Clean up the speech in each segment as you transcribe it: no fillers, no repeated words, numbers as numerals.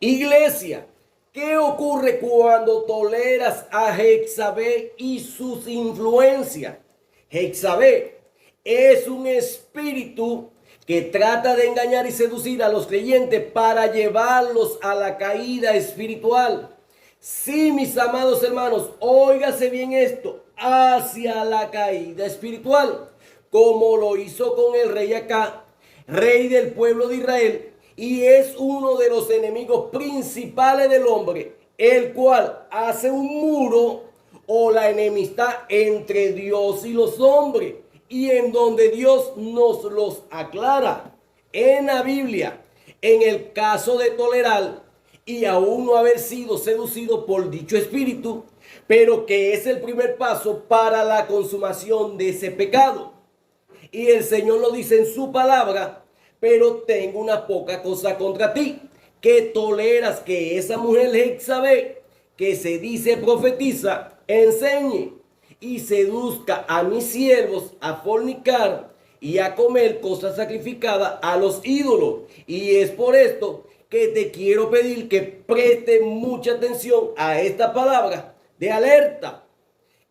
Iglesia, ¿qué ocurre cuando toleras a Jezabel y sus influencias? Jezabel es un espíritu que trata de engañar y seducir a los creyentes para llevarlos a la caída espiritual. Sí, mis amados hermanos, óigase bien esto, hacia la caída espiritual, como lo hizo con el rey Acab, rey del pueblo de Israel, y es uno de los enemigos principales del hombre, el cual hace un muro o la enemistad entre Dios y los hombres, y en donde Dios nos los aclara en la Biblia, en el caso de tolerar y aún no haber sido seducido por dicho espíritu, pero que es el primer paso para la consumación de ese pecado. Y el Señor lo dice en su palabra: pero tengo una poca cosa contra ti, que toleras que esa mujer Jezabel, que se dice profetiza, enseñe y seduzca a mis siervos a fornicar y a comer cosas sacrificadas a los ídolos. Y es por esto que te quiero pedir que preste mucha atención a esta palabra de alerta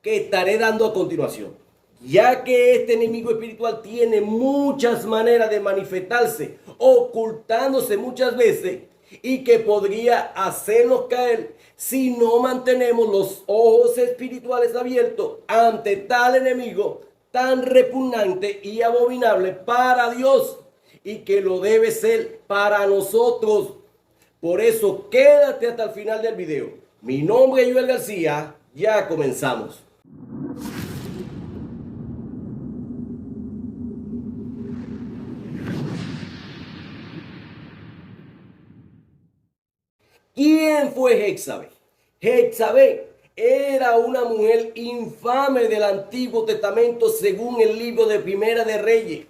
que estaré dando a continuación, ya que este enemigo espiritual tiene muchas maneras de manifestarse, ocultándose muchas veces, y que podría hacernos caer si no mantenemos los ojos espirituales abiertos ante tal enemigo tan repugnante y abominable para Dios, y que lo debe ser para nosotros. Por eso quédate hasta el final del video. Mi nombre es Joel García. Ya comenzamos. ¿Quién fue Jezabel? Jezabel era una mujer infame del Antiguo Testamento según el libro de Primera de Reyes.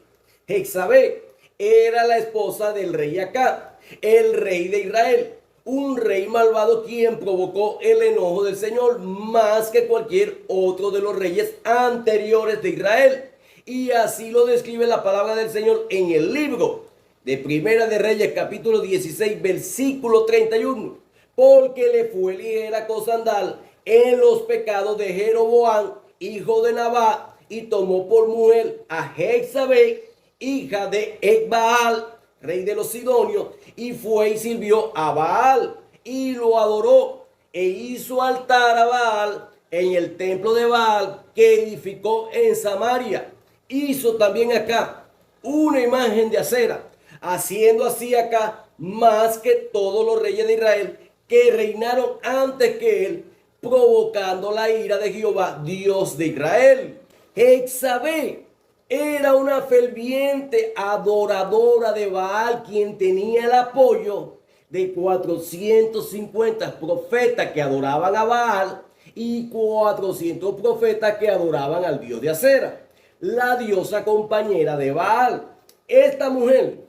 Jezabel era la esposa del rey Acab, el rey de Israel, un rey malvado quien provocó el enojo del Señor más que cualquier otro de los reyes anteriores de Israel. Y así lo describe la palabra del Señor en el libro de Primera de Reyes, capítulo 16, versículo 31. Porque le fue ligera cosa andar en los pecados de Jeroboam, hijo de Nabat, y tomó por mujer a Jezabel, hija de Ecbaal, rey de los Sidonios, y fue y sirvió a Baal, y lo adoró, e hizo altar a Baal en el templo de Baal que edificó en Samaria. Hizo también acá una imagen de acera, haciendo así acá más que todos los reyes de Israel que reinaron antes que él, provocando la ira de Jehová, Dios de Israel. Jezabel era una ferviente adoradora de Baal, quien tenía el apoyo de 450 profetas que adoraban a Baal y 400 profetas que adoraban al dios de Acera, la diosa compañera de Baal. Esta mujer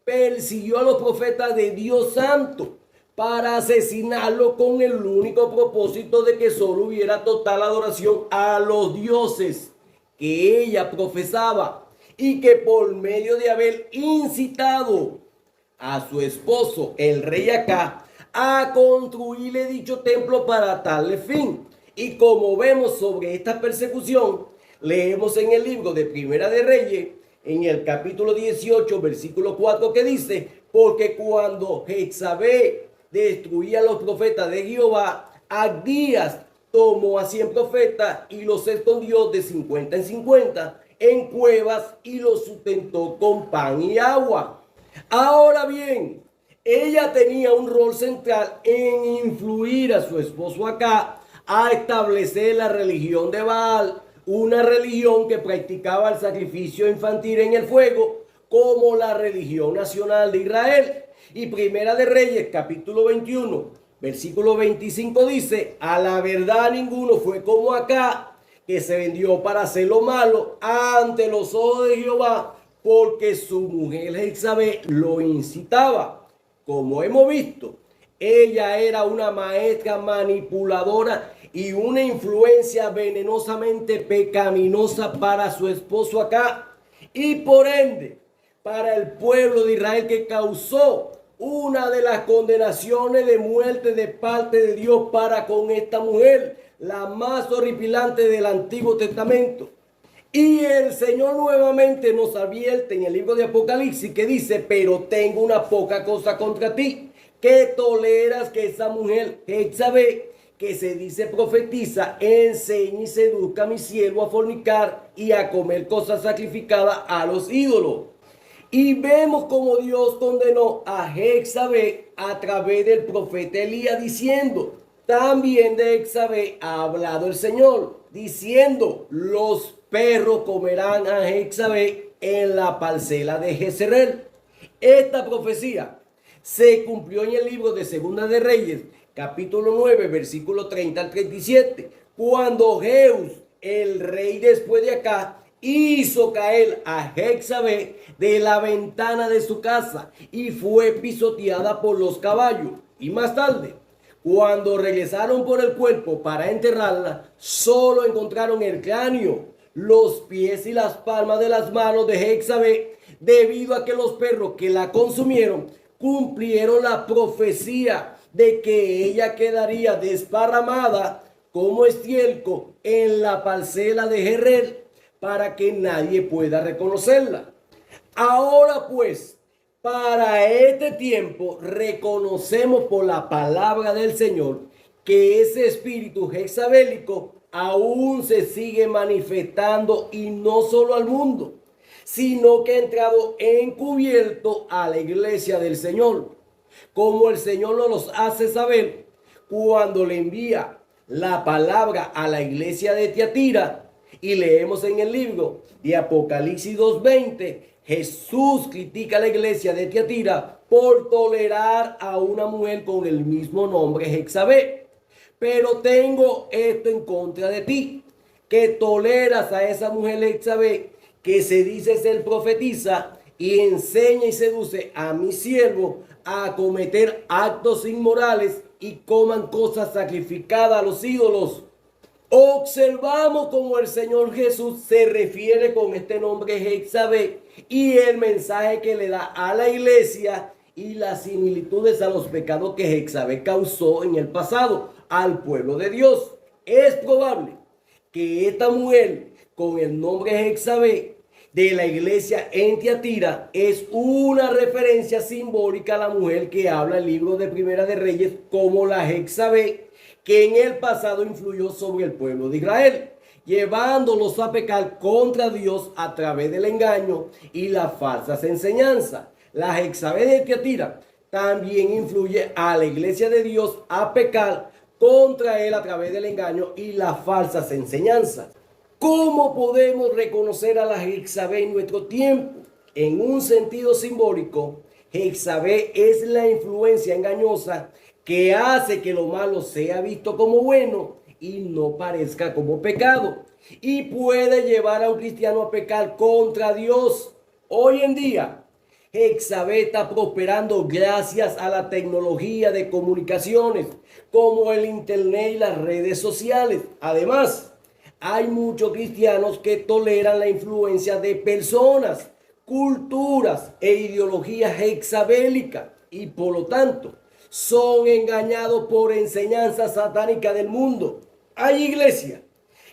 persiguió a los profetas de Dios Santo para asesinarlo con el único propósito de que solo hubiera total adoración a los dioses que ella profesaba, y que por medio de haber incitado a su esposo, el rey Acab, a construirle dicho templo para darle fin. Y como vemos sobre esta persecución, leemos en el libro de Primera de Reyes, en el capítulo 18, versículo 4, que dice: porque cuando Jezabel destruía a los profetas de Jehová, Abdías tomó a 100 profetas y los escondió de 50 en 50 en cuevas y los sustentó con pan y agua. Ahora bien, ella tenía un rol central en influir a su esposo Acab a establecer la religión de Baal, una religión que practicaba el sacrificio infantil en el fuego como la religión nacional de Israel. Y Primera de Reyes, capítulo 21, versículo 25 dice: a la verdad ninguno fue como Acab, que se vendió para hacer lo malo ante los ojos de Jehová, porque su mujer Jezabel lo incitaba. Como hemos visto, ella era una maestra manipuladora y una influencia venenosamente pecaminosa para su esposo Acab, y por ende para el pueblo de Israel, que causó una de las condenaciones de muerte de parte de Dios para con esta mujer, la más horripilante del Antiguo Testamento. Y el Señor nuevamente nos advierte en el libro de Apocalipsis que dice, pero tengo una poca cosa contra ti, que toleras que esa mujer, Jezabel, que se dice profetiza, enseñe y seduzca a mi siervo a fornicar y a comer cosas sacrificadas a los ídolos. Y vemos como Dios condenó a Jezabel a través del profeta Elías diciendo, también de Jezabel ha hablado el Señor, diciendo, los perros comerán a Jezabel en la parcela de Jezreel. Esta profecía se cumplió en el libro de Segunda de Reyes, capítulo 9, versículo 30 al 37, cuando Jeús, el rey después de acá, hizo caer a Jezabel de la ventana de su casa y fue pisoteada por los caballos. Y más tarde, cuando regresaron por el cuerpo para enterrarla, solo encontraron el cráneo, los pies y las palmas de las manos de Jezabel, debido a que los perros que la consumieron cumplieron la profecía de que ella quedaría desparramada como estiércol en la parcela de Jezreel para que nadie pueda reconocerla. Ahora pues, para este tiempo reconocemos por la palabra del Señor que ese espíritu jezabelico aún se sigue manifestando, y no solo al mundo, sino que ha entrado encubierto a la iglesia del Señor, como el Señor nos los hace saber cuando le envía la palabra a la iglesia de Tiatira. Y leemos en el libro de Apocalipsis 2:20, Jesús critica a la iglesia de Tiatira por tolerar a una mujer con el mismo nombre, Jezabel. Pero tengo esto en contra de ti, que toleras a esa mujer Jezabel, que se dice ser profetiza, y enseña y seduce a mi siervo a cometer actos inmorales y coman cosas sacrificadas a los ídolos. Observamos cómo el Señor Jesús se refiere con este nombre Jezabel y el mensaje que le da a la iglesia y las similitudes a los pecados que Jezabel causó en el pasado al pueblo de Dios. Es probable que esta mujer con el nombre Jezabel de la iglesia en Tiatira es una referencia simbólica a la mujer que habla el libro de Primera de Reyes como la Jezabel que en el pasado influyó sobre el pueblo de Israel, llevándolos a pecar contra Dios a través del engaño y las falsas enseñanzas. La Jezabel de Tiatira también influye a la iglesia de Dios a pecar contra él a través del engaño y las falsas enseñanzas. ¿Cómo podemos reconocer a la Jezabel en nuestro tiempo? En un sentido simbólico, Jezabel es la influencia engañosa que hace que lo malo sea visto como bueno y no parezca como pecado, y puede llevar a un cristiano a pecar contra Dios. Hoy en día, Jezabel está prosperando gracias a la tecnología de comunicaciones como el internet y las redes sociales. Además, hay muchos cristianos que toleran la influencia de personas, culturas e ideologías jezabélicas y por lo tanto son engañados por enseñanzas satánicas del mundo. Hay iglesias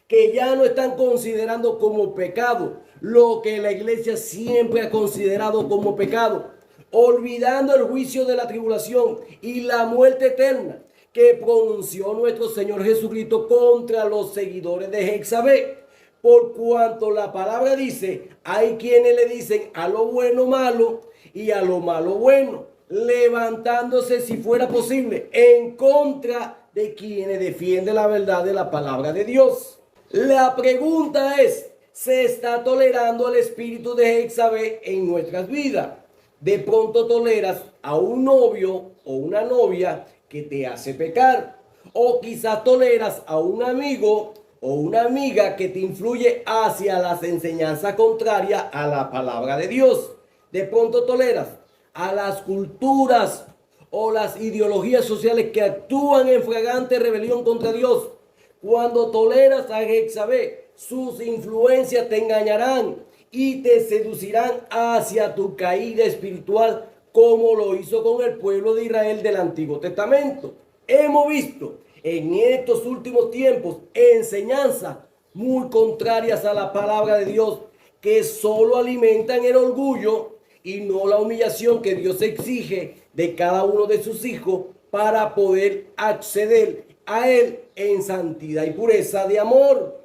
que ya no están considerando como pecado lo que la iglesia siempre ha considerado como pecado, olvidando el juicio de la tribulación y la muerte eterna que pronunció nuestro Señor Jesucristo contra los seguidores de Jezabel. Por cuanto la palabra dice, hay quienes le dicen a lo bueno malo y a lo malo bueno, levantándose si fuera posible en contra de quienes defienden la verdad de la palabra de Dios. La pregunta es, ¿se está tolerando el espíritu de Jezabel en nuestras vidas? De pronto toleras a un novio o una novia que te hace pecar, o quizás toleras a un amigo o una amiga que te influye hacia las enseñanzas contrarias a la palabra de Dios. De pronto toleras a las culturas o las ideologías sociales que actúan en flagrante rebelión contra Dios. Cuando toleras a Jezabel, sus influencias te engañarán y te seducirán hacia tu caída espiritual como lo hizo con el pueblo de Israel del Antiguo Testamento. Hemos visto en estos últimos tiempos enseñanzas muy contrarias a la palabra de Dios, que solo alimentan el orgullo y no la humillación que Dios exige de cada uno de sus hijos para poder acceder a Él en santidad y pureza de amor.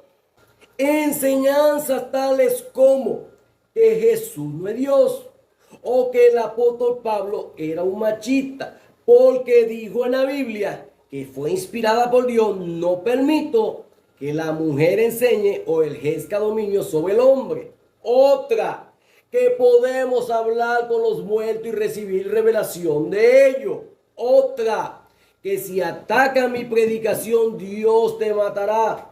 Enseñanzas tales como que Jesús no es Dios, o que el apóstol Pablo era un machista, porque dijo en la Biblia que fue inspirada por Dios: no permito que la mujer enseñe o ejerza dominio sobre el hombre. Otra, que podemos hablar con los muertos y recibir revelación de ellos. Otra, que si atacan mi predicación, Dios te matará.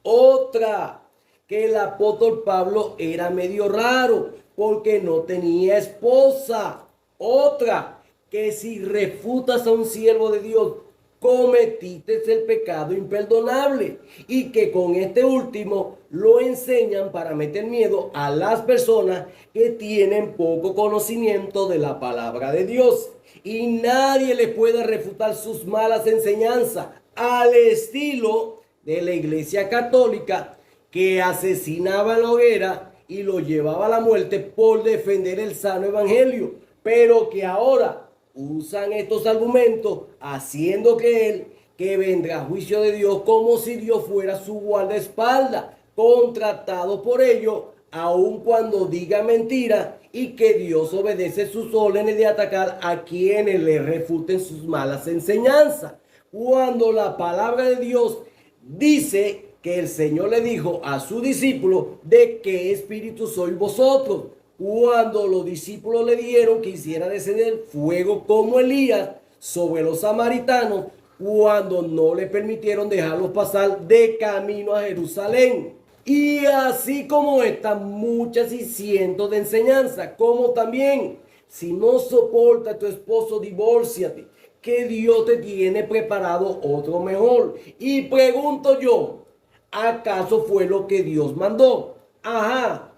Otra, que el apóstol Pablo era medio raro porque no tenía esposa. Otra, que si refutas a un siervo de Dios, cometiste el pecado imperdonable, y que con este último lo enseñan para meter miedo a las personas que tienen poco conocimiento de la palabra de Dios, y nadie le puede refutar sus malas enseñanzas, al estilo de la Iglesia Católica, que asesinaba a la hoguera y lo llevaba a la muerte por defender el sano evangelio, pero que ahora usan estos argumentos haciendo creer que vendrá juicio de Dios, como si Dios fuera su guardaespaldas, contratado por ellos, aun cuando diga mentira, y que Dios obedece sus órdenes de atacar a quienes le refuten sus malas enseñanzas, cuando la palabra de Dios dice que el Señor le dijo a su discípulo: ¿de qué espíritu sois vosotros? Cuando los discípulos le dijeron que hiciera descender fuego como Elías sobre los samaritanos, cuando no le permitieron dejarlos pasar de camino a Jerusalén. Y así como estas, muchas y cientos de enseñanzas, como también: si no soporta a tu esposo, divórciate, que Dios te tiene preparado otro mejor. Y pregunto yo, ¿acaso fue lo que Dios mandó? Ajá.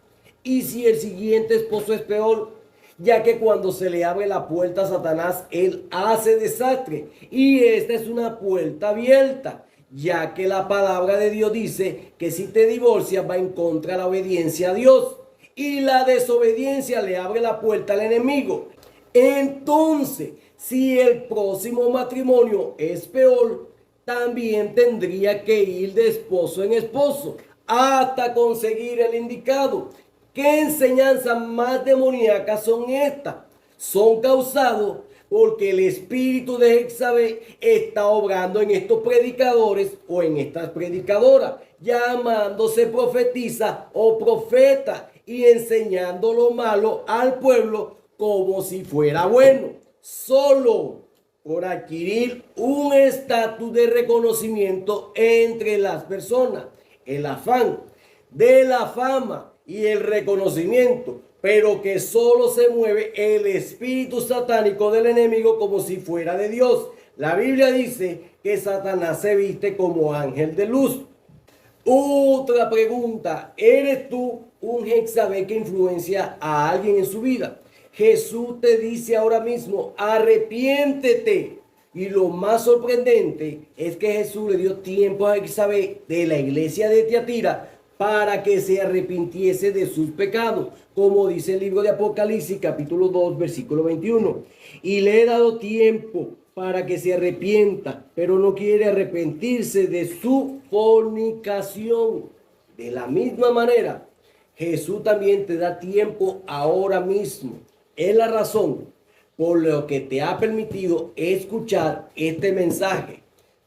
¿Y si el siguiente esposo es peor? Ya que cuando se le abre la puerta a Satanás, él hace desastre. Y esta es una puerta abierta, ya que la palabra de Dios dice que si te divorcias va en contra de la obediencia a Dios. Y la desobediencia le abre la puerta al enemigo. Entonces, si el próximo matrimonio es peor, también tendría que ir de esposo en esposo hasta conseguir el indicado. ¿Qué enseñanzas más demoníacas son estas? Son causadas porque el espíritu de Jezabel está obrando en estos predicadores o en estas predicadoras, llamándose profetisa o profeta y enseñando lo malo al pueblo como si fuera bueno, solo por adquirir un estatus de reconocimiento entre las personas, el afán de la fama y el reconocimiento, pero que solo se mueve el espíritu satánico del enemigo como si fuera de Dios. La Biblia dice que Satanás se viste como ángel de luz. Otra pregunta: ¿eres tú un Jezabel que influencia a alguien en su vida? Jesús te dice ahora mismo: arrepiéntete. Y lo más sorprendente es que Jesús le dio tiempo a Jezabel de la iglesia de Tiatira para que se arrepintiese de sus pecados, como dice el libro de Apocalipsis capítulo 2 versículo 21. Y le he dado tiempo para que se arrepienta, pero no quiere arrepentirse de su fornicación. De la misma manera, Jesús también te da tiempo ahora mismo. Es la razón por lo que te ha permitido escuchar este mensaje.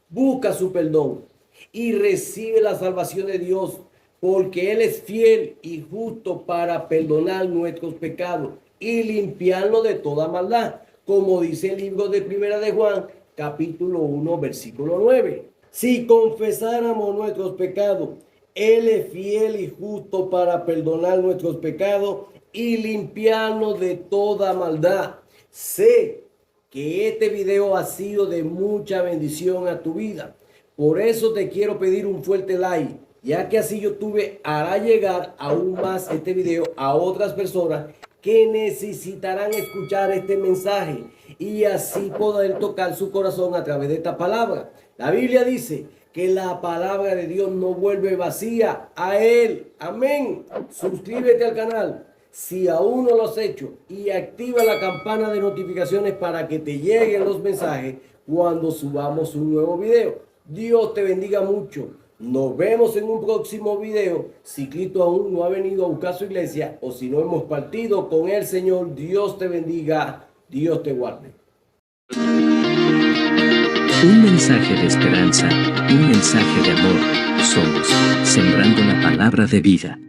Busca su perdón y recibe la salvación de Dios, porque Él es fiel y justo para perdonar nuestros pecados y limpiarnos de toda maldad, como dice el libro de Primera de Juan, capítulo 1, versículo 9. Si confesáramos nuestros pecados, Él es fiel y justo para perdonar nuestros pecados y limpiarnos de toda maldad. Sé que este video ha sido de mucha bendición a tu vida. Por eso te quiero pedir un fuerte like, ya que así YouTube hará llegar aún más este video a otras personas que necesitarán escuchar este mensaje y así poder tocar su corazón a través de esta palabra. La Biblia dice que la palabra de Dios no vuelve vacía a Él. Amén. Suscríbete al canal si aún no lo has hecho y activa la campana de notificaciones para que te lleguen los mensajes cuando subamos un nuevo video. Dios te bendiga mucho. Nos vemos en un próximo video. Si Cristo aún no ha venido a buscar su iglesia o si no hemos partido con el Señor, Dios te bendiga, Dios te guarde. Un mensaje de esperanza, un mensaje de amor. Somos Sembrando la Palabra de Vida.